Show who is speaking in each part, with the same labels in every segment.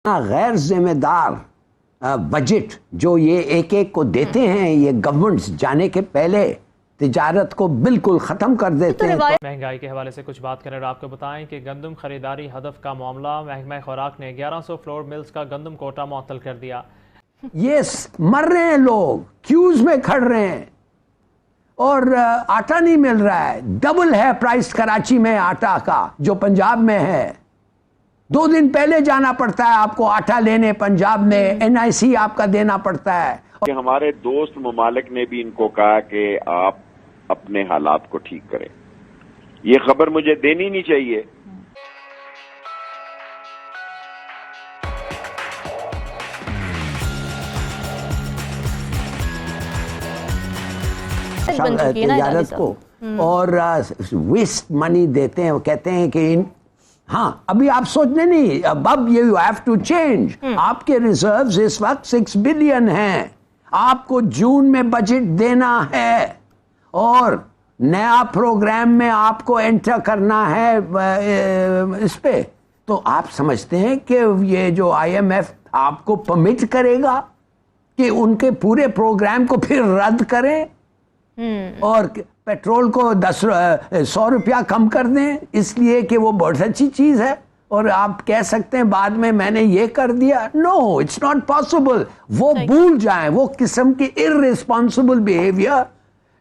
Speaker 1: غیر ذمہ دار بجٹ جو یہ ایک ایک کو دیتے ہیں یہ گورنمنٹس جانے کے پہلے تجارت کو بالکل ختم کر دیتے ہیں.
Speaker 2: مہنگائی کے حوالے سے کچھ بات کریں اور آپ کو بتائیں کہ گندم خریداری ہدف کا معاملہ. محکمہ خوراک نے 1100 فلور ملز کا گندم کوٹا معطل کر دیا.
Speaker 1: یہ مر رہے ہیں لوگ, کیوز میں کھڑ رہے ہیں اور آٹا نہیں مل رہا ہے. ڈبل ہے پرائس کراچی میں آٹا کا جو پنجاب میں ہے. 2 دن پہلے جانا پڑتا ہے آپ کو آٹا لینے پنجاب میں, NIC آپ کا دینا پڑتا ہے.
Speaker 3: کہ ہمارے دوست ممالک نے بھی ان کو کہا کہ آپ اپنے حالات کو ٹھیک کریں. یہ خبر مجھے دینی نہیں چاہیے.
Speaker 1: تجارت کو اور ویسٹ منی دیتے ہیں. وہ کہتے ہیں کہ ہاں ابھی آپ سوچنے نہیں, اب یو ہیو ٹو چینج. آپ کے ریزروز اس وقت 6 بلین ہیں. آپ کو جون میں بجٹ دینا ہے اور نیا پروگرام میں آپ کو انٹر کرنا ہے اس پہ. تو آپ سمجھتے ہیں کہ یہ جو IMF آپ کو پرمٹ کرے گا کہ ان کے پورے پروگرام کو پھر رد کریں اور پیٹرول کو 100 روپیہ کم کر دیں اس لیے کہ وہ بہت اچھی چیز ہے اور آپ کہہ سکتے ہیں بعد میں میں نے یہ کر دیا. نو, اٹس ناٹ پاسبل. وہ بھول جائیں وہ قسم کی irresponsible behavior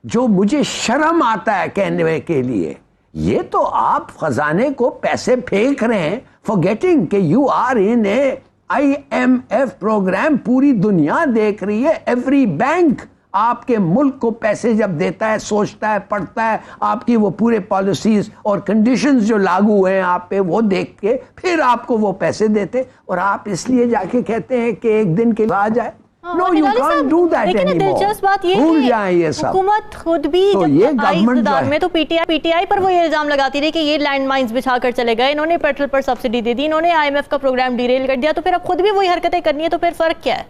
Speaker 1: جو مجھے شرم آتا ہے کہنے کے لیے. یہ تو آپ خزانے کو پیسے پھینک رہے ہیں forgetting کہ you are in a IMF program. پوری دنیا دیکھ رہی ہے. ایوری بینک آپ کے ملک کو پیسے جب دیتا ہے سوچتا ہے پڑھتا ہے آپ کی وہ پورے پالیسیز اور کنڈیشنز جو لاگو ہوئے ہیں آپ پہ وہ دیکھ کے پھر آپ کو وہ پیسے دیتے اور آپ اس لیے جا کے کہتے ہیں کہ ایک دن کے آ جائے. No, you can't do that anymore.
Speaker 4: لیکن دلچسپ بات یہ ہے حکومت خود بھی جب آئی اقتدار میں تو PTI پر وہ یہ الزام لگاتی رہی کہ یہ لینڈ مائنز بچھا کر چلے گئے, انہوں نے پیٹرول پر سبسڈی دے دی, انہوں نے IMF کا پروگرام ڈیریل کر دیا. تو پھر اب خود بھی وہی حرکتیں کرنی ہے تو پھر فرق کیا ہے؟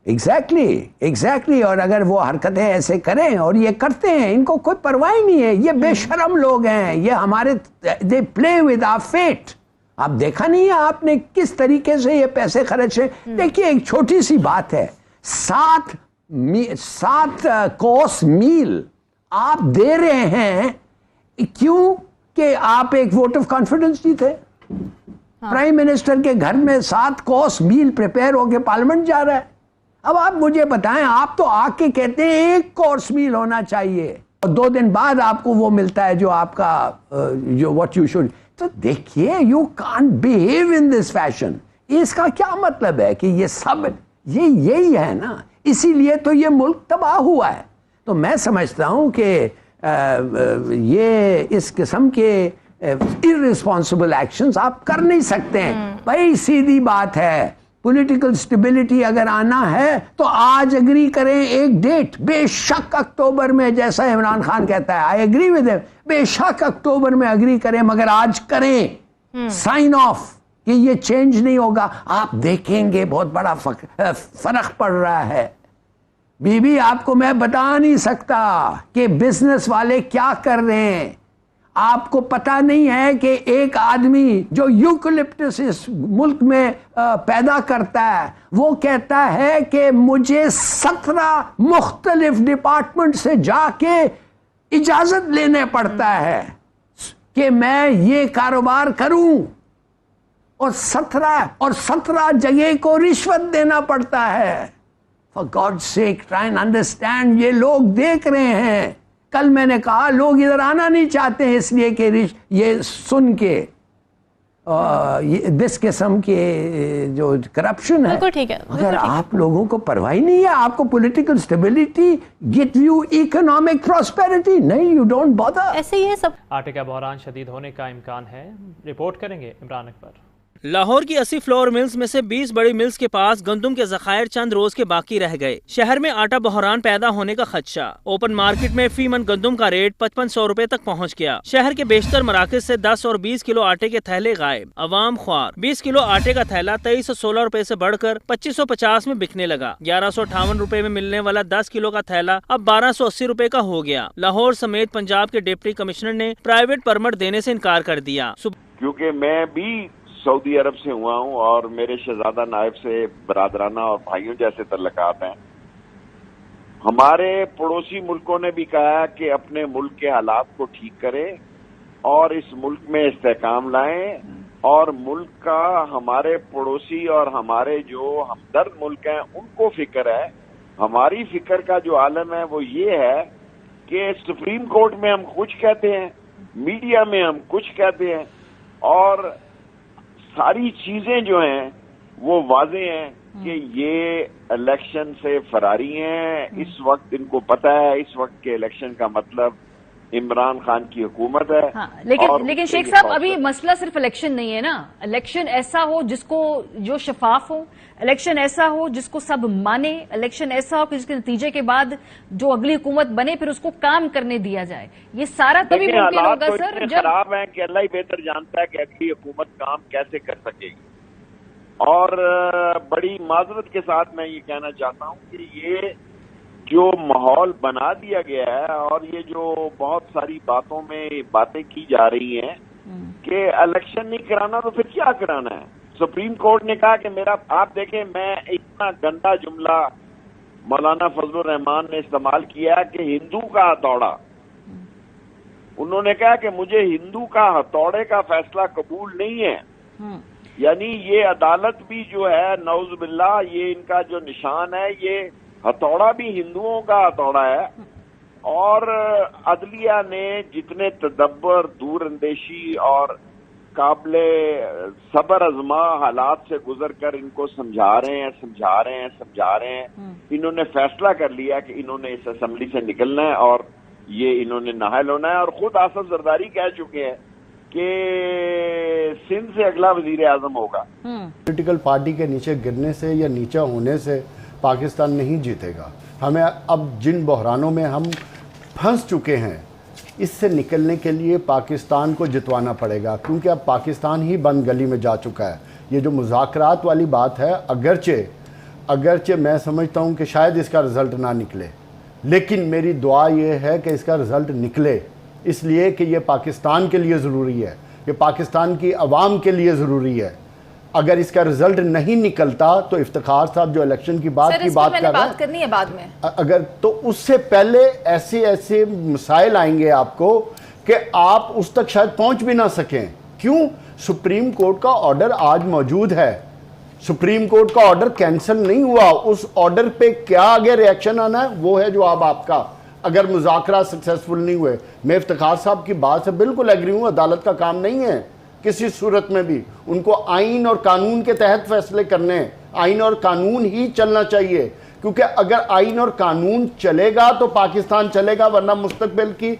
Speaker 1: ایگزیکٹلی. اور اگر وہ حرکتیں ایسے کریں اور یہ کرتے ہیں ان کو کوئی پرواہ نہیں ہے. یہ بے شرم لوگ ہیں. یہ ہمارے they play with our fate. آپ دیکھا نہیں ہے آپ نے کس طریقے سے یہ پیسے خرچ ہیں. دیکھیے ایک چھوٹی سی بات ہے, 7 کوس میل آپ دے رہے ہیں کیوں کہ آپ ایک ووٹ آف کانفیڈنس جیتے. پرائم منسٹر کے گھر میں 7 کوس میل پریپیئر ہو کے پارلیمنٹ جا رہا ہے. اب آپ مجھے بتائیں, آپ تو آ کے کہتے ہیں 1 کورس میل ہونا چاہیے اور 2 دن بعد آپ کو وہ ملتا ہے جو آپ کا جو واٹ یو شوڈ. تو دیکھیے you can't behave in this fashion. اس کا کیا مطلب ہے کہ یہ سب یہی ہے نا, اسی لیے تو یہ ملک تباہ ہوا ہے. تو میں سمجھتا ہوں کہ یہ اس قسم کے irresponsible actions آپ کر نہیں سکتے ہیں. بھائی سیدھی بات ہے, پولیٹیکل سٹیبلٹی اگر آنا ہے تو آج اگری کریں ایک ڈیٹ. بے شک اکتوبر میں, جیسا عمران خان کہتا ہے آئی اگری ود ہم, بے شک اکتوبر میں اگری کریں مگر آج کریں سائن آف کہ یہ چینج نہیں ہوگا. آپ دیکھیں گے بہت بڑا فرق پڑ رہا ہے. بی بی آپ کو میں بتا نہیں سکتا کہ بزنس والے کیا کر رہے ہیں. آپ کو پتہ نہیں ہے کہ ایک آدمی جو یوکلپٹس اس ملک میں پیدا کرتا ہے وہ کہتا ہے کہ مجھے 17 مختلف ڈپارٹمنٹ سے جا کے اجازت لینے پڑتا ہے کہ میں یہ کاروبار کروں اور 17 جگہ کو رشوت دینا پڑتا ہے. For God's sake, try and understand. یہ لوگ دیکھ رہے ہیں. کل میں نے کہا لوگ ادھر آنا نہیں چاہتے ہیں اس لیے کہ یہ سن کے دس قسم کے جو کرپشن ہے. اگر آپ لوگوں کو پرواہ نہیں ہے, آپ کو political stability get you economic prosperity, نہیں یو ڈونٹ بادر.
Speaker 4: ایسے یہ سب
Speaker 2: آٹے کا بحران شدید ہونے کا امکان ہے, رپورٹ کریں گے عمران اکبر.
Speaker 5: لاہور کی 80 فلور ملز میں سے 20 بڑی ملز کے پاس گندم کے ذخائر چند روز کے باقی رہ گئے. شہر میں آٹا بحران پیدا ہونے کا خدشہ. اوپن مارکیٹ میں فی من گندم کا ریٹ 5500 روپے تک پہنچ گیا. شہر کے بیشتر مراکز سے 10 اور 20 کلو آٹے کے تھیلے غائب. عوام خوار. 20 کلو آٹے کا تھیلا 2316 روپے سے بڑھ کر 2550 میں بکنے لگا. 1158 روپے میں ملنے والا 10 کلو کا تھیلا اب 1280 روپے کا ہو گیا. لاہور سمیت پنجاب کے ڈپٹی کمشنر نے پرائیویٹ پرمٹ دینے سے انکار کر دیا.
Speaker 3: کیونکہ میں بھی سعودی عرب سے ہوا ہوں اور میرے شہزادہ نائب سے برادرانہ اور بھائیوں جیسے تعلقات ہیں. ہمارے پڑوسی ملکوں نے بھی کہا کہ اپنے ملک کے حالات کو ٹھیک کریں اور اس ملک میں استحکام لائیں، اور ملک کا ہمارے پڑوسی اور ہمارے جو ہمدرد ملک ہیں ان کو فکر ہے. ہماری فکر کا جو عالم ہے وہ یہ ہے کہ سپریم کورٹ میں ہم کچھ کہتے ہیں، میڈیا میں ہم کچھ کہتے ہیں، اور ساری چیزیں جو ہیں وہ واضح ہیں کہ یہ الیکشن سے فراری ہیں. اس وقت ان کو پتہ ہے اس وقت کے الیکشن کا مطلب عمران خان کی حکومت ہے.
Speaker 6: لیکن شیخ صاحب ابھی مسئلہ صرف الیکشن نہیں ہے نا. الیکشن ایسا ہو جو شفاف ہو، الیکشن ایسا ہو جس کو سب مانے، الیکشن ایسا ہو کہ جس کے نتیجے کے بعد جو اگلی حکومت بنے پھر اس کو کام کرنے دیا جائے. یہ سارا تبھی ممکن ہوگا سر جب
Speaker 3: خراب ہیں کہ اللہ ہی بہتر جانتا ہے کہ اگلی حکومت کام کیسے کر سکے گی. اور بڑی معذرت کے ساتھ میں یہ کہنا چاہتا ہوں کہ یہ جو ماحول بنا دیا گیا ہے اور یہ جو بہت ساری باتوں میں باتیں کی جا رہی ہیں کہ الیکشن نہیں کرانا تو پھر کیا کرانا ہے. سپریم کورٹ نے کہا کہ آپ دیکھیں میں اتنا گندا جملہ مولانا فضل الرحمان نے استعمال کیا کہ ہندو کا ہتھوڑا. انہوں نے کہا کہ مجھے ہندو کا ہتھوڑے کا فیصلہ قبول نہیں ہے. یعنی یہ عدالت بھی جو ہے نعوذ باللہ یہ ان کا جو نشان ہے یہ ہتھوڑا بھی ہندوؤں کا ہتھوڑا ہے. اور عدلیہ نے جتنے تدبر، دور اندیشی اور قابل صبر ازما حالات سے گزر کر ان کو سمجھا رہے ہیں انہوں نے فیصلہ کر لیا کہ انہوں نے اس اسمبلی سے نکلنا ہے اور یہ انہوں نے نااہل ہونا ہے. اور خود آصف زرداری کہہ چکے ہیں کہ سندھ سے اگلا وزیر اعظم ہوگا.
Speaker 7: پولیٹیکل پارٹی کے نیچے گرنے سے یا نیچے ہونے سے پاکستان نہیں جیتے گا. ہمیں اب جن بحرانوں میں ہم پھنس چکے ہیں اس سے نکلنے کے لیے پاکستان کو جتوانا پڑے گا، کیونکہ اب پاکستان ہی بند گلی میں جا چکا ہے. یہ جو مذاکرات والی بات ہے اگرچہ میں سمجھتا ہوں کہ شاید اس کا رزلٹ نہ نکلے، لیکن میری دعا یہ ہے کہ اس کا رزلٹ نکلے، اس لیے کہ یہ پاکستان کے لیے ضروری ہے، یہ پاکستان کی عوام کے لیے ضروری ہے. اگر اس کا رزلٹ نہیں نکلتا تو افتخار صاحب جو الیکشن کی بات کر رہے ہیں اگر تو اس سے پہلے ایسے مسائل آئیں گے آپ کو کہ آپ اس تک شاید پہنچ بھی نہ سکیں. کیوں؟ سپریم کورٹ کا آرڈر آج موجود ہے، سپریم کورٹ کا آرڈر کینسل نہیں ہوا. اس آرڈر پہ کیا آگے ریاکشن آنا ہے وہ ہے جواب آپ کا. اگر مذاکرات سکسیسفل نہیں ہوئے، میں افتخار صاحب کی بات سے بالکل ایگری ہوں. عدالت کا کام نہیں ہے کسی صورت میں بھی، ان کو آئین اور قانون کے تحت فیصلے کرنے ہیں. آئین اور قانون ہی چلنا چاہیے، کیونکہ اگر آئین اور قانون چلے گا تو پاکستان چلے گا، ورنہ مستقبل کی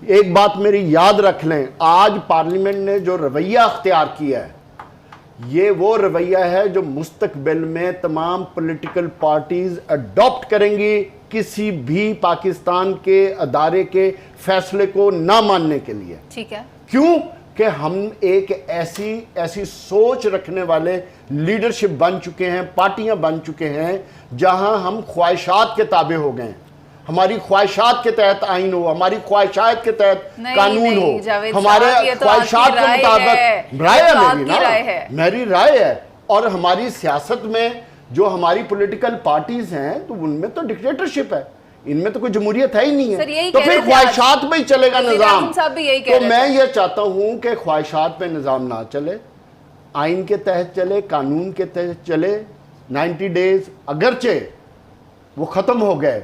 Speaker 7: ایک بات میری یاد رکھ لیں. آج پارلیمنٹ نے جو رویہ اختیار کیا ہے یہ وہ رویہ ہے جو مستقبل میں تمام پولیٹیکل پارٹیز اڈاپٹ کریں گی کسی بھی پاکستان کے ادارے کے فیصلے کو نہ ماننے کے لیے.
Speaker 6: ٹھیک ہے.
Speaker 7: کیوں کہ ہم ایک ایسی سوچ رکھنے والے لیڈرشپ بن چکے ہیں، پارٹیاں بن چکے ہیں جہاں ہم خواہشات کے تابع ہو گئے ہیں. ہماری خواہشات کے تحت آئین ہو، ہماری خواہشات کے تحت قانون ہو، ہمارے خواہشات کے مطابق میری رائے ہے. اور ہماری سیاست میں جو ہماری پولیٹیکل پارٹیز ہیں تو ان میں تو ڈکٹیٹرشپ ہے، ان میں تو کوئی جمہوریت ہے ہی نہیں ہے، تو پھر خواہشات میں ہی چلے گا نظام. تو میں یہ چاہتا ہوں کہ خواہشات میں نظام نہ چلے، آئین کے تحت چلے، قانون کے تحت چلے. 90 ڈیز اگرچہ وہ ختم ہو گئے